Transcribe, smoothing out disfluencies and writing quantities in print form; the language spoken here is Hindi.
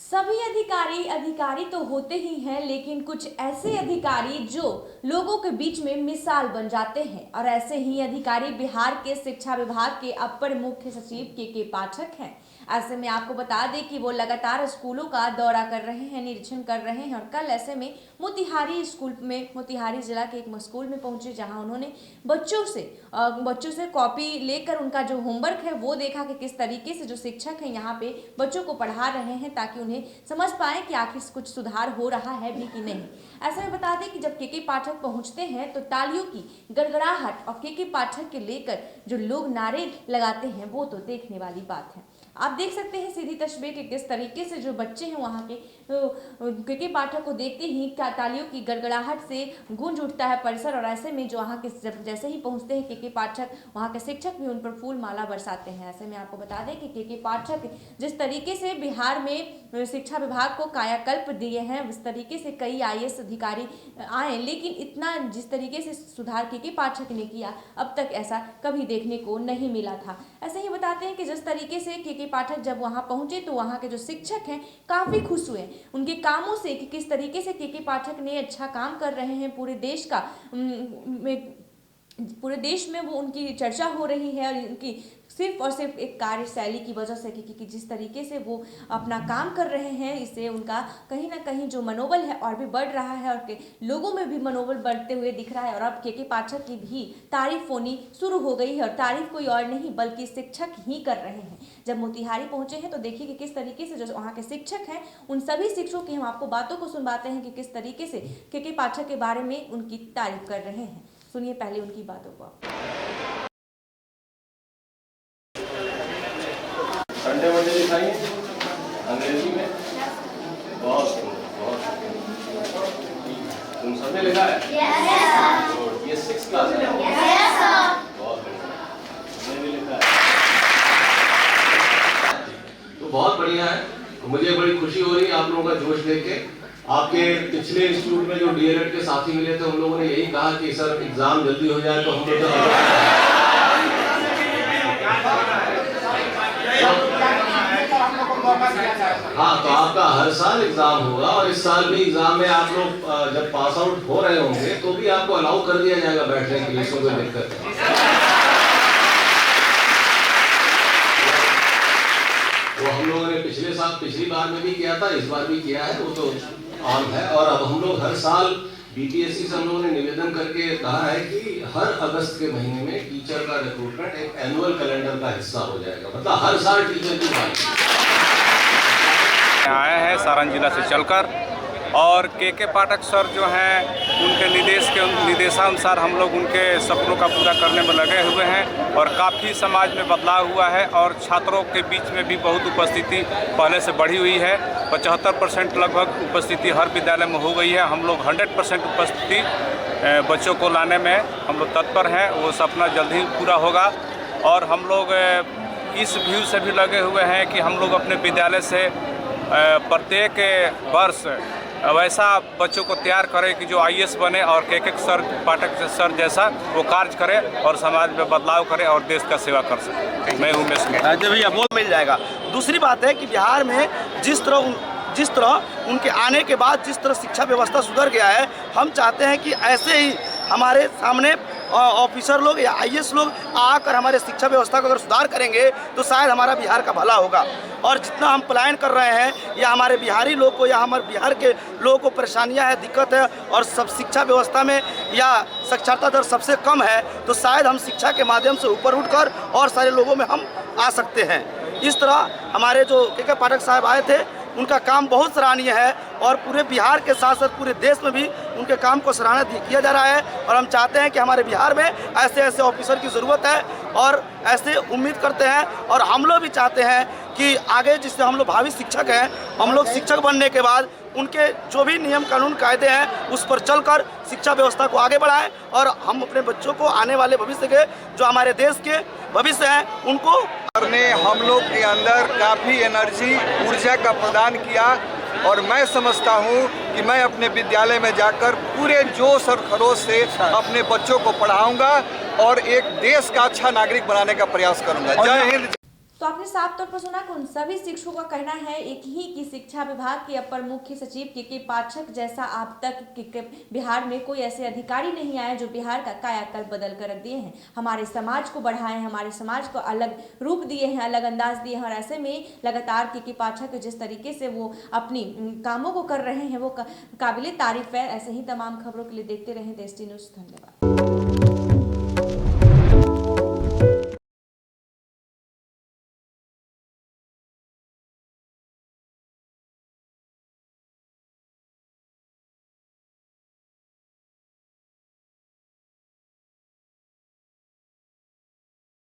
सभी अधिकारी तो होते ही हैं, लेकिन कुछ ऐसे अधिकारी जो लोगों के बीच में मिसाल बन जाते हैं। और ऐसे ही अधिकारी बिहार के शिक्षा विभाग के अपर मुख्य सचिव के पाठक हैं। ऐसे में आपको बता दें कि वो लगातार स्कूलों का दौरा कर रहे हैं, निरीक्षण कर रहे हैं। और कल ऐसे में मोतिहारी जिला के एक स्कूल में पहुंचे, जहां उन्होंने बच्चों से कॉपी लेकर उनका जो होमवर्क है वो देखा कि किस तरीके से जो शिक्षक हैं यहाँ पे बच्चों को पढ़ा रहे हैं, ताकि उन्हें समझ पाए कि आखिर कुछ सुधार हो रहा है भी कि नहीं। ऐसे में बता दें कि जब के पाठक पहुंचते हैं तो तालियों की गड़गड़ाहट और के पाठक के लेकर जो लोग नारे लगाते हैं वो तो देखने वाली बात है। आप देख सकते हैं सीधी तस्वीर कि किस तरीके से जो बच्चे हैं वहाँ के पाठक को देखते ही तालियों की गड़गड़ाहट से गूंज उठता है परिसर। और ऐसे में जो वहाँ के जैसे ही पहुँचते हैं के पाठक, वहाँ के शिक्षक भी उन पर फूल माला बरसाते हैं। ऐसे में आपको बता दें कि के पाठक जिस तरीके से बिहार में शिक्षा विभाग को कायाकल्प दिए हैं, उस तरीके से कई IAS अधिकारी आए, लेकिन इतना जिस तरीके से सुधार के पाठक ने किया अब तक ऐसा कभी देखने को नहीं मिला था। ऐसे ही बताते हैं कि जिस तरीके से के पाठक जब वहां पहुंचे तो वहां के जो शिक्षक हैं काफी खुश हुए उनके कामों से, कि किस तरीके से के पाठक ने अच्छा काम कर रहे हैं। पूरे देश में वो उनकी चर्चा हो रही है, और उनकी सिर्फ और सिर्फ एक कार्यशैली की वजह से कि जिस तरीके से वो अपना काम कर रहे हैं, इससे उनका कहीं ना कहीं जो मनोबल है और भी बढ़ रहा है, और लोगों में भी मनोबल बढ़ते हुए दिख रहा है। और अब के पाठक की भी तारीफ होनी शुरू हो गई है, और तारीफ कोई और नहीं बल्कि शिक्षक ही कर रहे हैं। जब मोतिहारी पहुंचे हैं तो देखिए कि किस तरीके से जो वहाँ के शिक्षक हैं उन सभी शिक्षकों की हम आपको बातों को सुनवाते हैं कि किस तरीके से के पाठक के बारे में उनकी तारीफ कर रहे हैं। सुनिए पहले उनकी बातों को। संडे मंडे दिखाइए अंग्रेजी में। बहुत तुम सबने लिखा है? yes, ये 6th क्लास है? yes, बहुत बढ़िया, भी लिखा है तो बहुत बढ़िया है। मुझे बड़ी खुशी हो रही है आप लोगों का जोश देख के। आपके पिछले इंस्टीट्यूट में जो DLED के साथी मिले थे उन लोगों ने यही कहा कि सर एग्जाम जल्दी हो जाए तो हम लोग हाँ, तो आपका हर साल एग्जाम होगा, और इस साल भी एग्जाम में आप लोग जब पास आउट हो रहे होंगे तो भी आपको अलाउ कर दिया जाएगा बैठने के लिए, इसमें कोई दिक्कत नहीं। वो हम लोगों ने पिछली बार में भी किया था, इस बार भी किया है, वो तो आम है। और अब हम लोग हर साल BPSC से हम लोगों ने निवेदन करके कहा है कि हर अगस्त के महीने में टीचर का रिक्रूटमेंट एक एनुअल कैलेंडर का हिस्सा हो जाएगा, मतलब हर साल टीचर की बात आए हैं सारण जिला से चलकर। और के पाठक सर जो हैं उनके निर्देशानुसार हम लोग उनके सपनों का पूरा करने में लगे हुए हैं, और काफ़ी समाज में बदलाव हुआ है, और छात्रों के बीच में भी बहुत उपस्थिति पहले से बढ़ी हुई है। 75% लगभग उपस्थिति हर विद्यालय में हो गई है। हम लोग 100% उपस्थिति बच्चों को लाने में हम लोग तत्पर हैं। वो सपना जल्द ही पूरा होगा। और हम लोग इस व्यू से भी लगे हुए हैं कि हम लोग अपने विद्यालय से प्रत्येक वर्ष वैसा बच्चों को तैयार करें कि जो IAS बने, और के पाठक सर जैसा वो कार्य करे और समाज में बदलाव करे और देश का सेवा कर सके। मैं उमेश भैया बोल मिल जाएगा। दूसरी बात है कि बिहार में जिस तरह उनके आने के बाद जिस तरह शिक्षा व्यवस्था सुधर गया है, हम चाहते हैं कि ऐसे ही हमारे सामने ऑफिसर लोग या IAS लोग आकर हमारे शिक्षा व्यवस्था को अगर सुधार करेंगे तो शायद हमारा बिहार का भला होगा। और जितना हम पलायन कर रहे हैं, या हमारे बिहारी लोग को या हमारे बिहार के लोगों को परेशानियां है, दिक्कत है, और सब शिक्षा व्यवस्था में या साक्षरता दर सबसे कम है, तो शायद हम शिक्षा के माध्यम से ऊपर उठकर और सारे लोगों में हम आ सकते हैं। इस तरह हमारे जो के पाठक साहब आए थे, उनका काम बहुत सराहनीय है, और पूरे बिहार के साथ साथ पूरे देश में भी उनके काम को सराहना किया जा रहा है। और हम चाहते हैं कि हमारे बिहार में ऐसे ऑफिसर की ज़रूरत है, और ऐसे उम्मीद करते हैं। और हम लोग भी चाहते हैं कि आगे जिससे हम लोग भावी शिक्षक हैं, हम लोग शिक्षक बनने के बाद उनके जो भी नियम कानून कायदे हैं उस पर चलकर शिक्षा व्यवस्था को आगे बढ़ाएं, और हम अपने बच्चों को आने वाले भविष्य के जो हमारे देश के भविष्य हैं उनको ने हम लोग के अंदर काफ़ी एनर्जी ऊर्जा का प्रदान किया। और मैं समझता हूँ कि मैं अपने विद्यालय में जाकर पूरे जोश और खरोश से अपने बच्चों को पढ़ाऊंगा और एक देश का अच्छा नागरिक बनाने का प्रयास करूंगा। जय हिंद। तो आपने साफ तौर पर सुना कि उन सभी शिक्षकों का कहना है एक ही कि शिक्षा विभाग के अपर मुख्य सचिव के पाठक जैसा अब तक बिहार में कोई ऐसे अधिकारी नहीं आए जो बिहार का कायाकल्प बदल कर रख दिए हैं, हमारे समाज को बढ़ाए हैं, हमारे समाज को अलग रूप दिए हैं, अलग अंदाज दिए हैं। और ऐसे में लगातार के पाठक जिस तरीके से वो अपनी कामों को कर रहे हैं वो काबिले तारीफ है। ऐसे ही तमाम खबरों के लिए देखते रहें देश टी न्यूज़। धन्यवाद।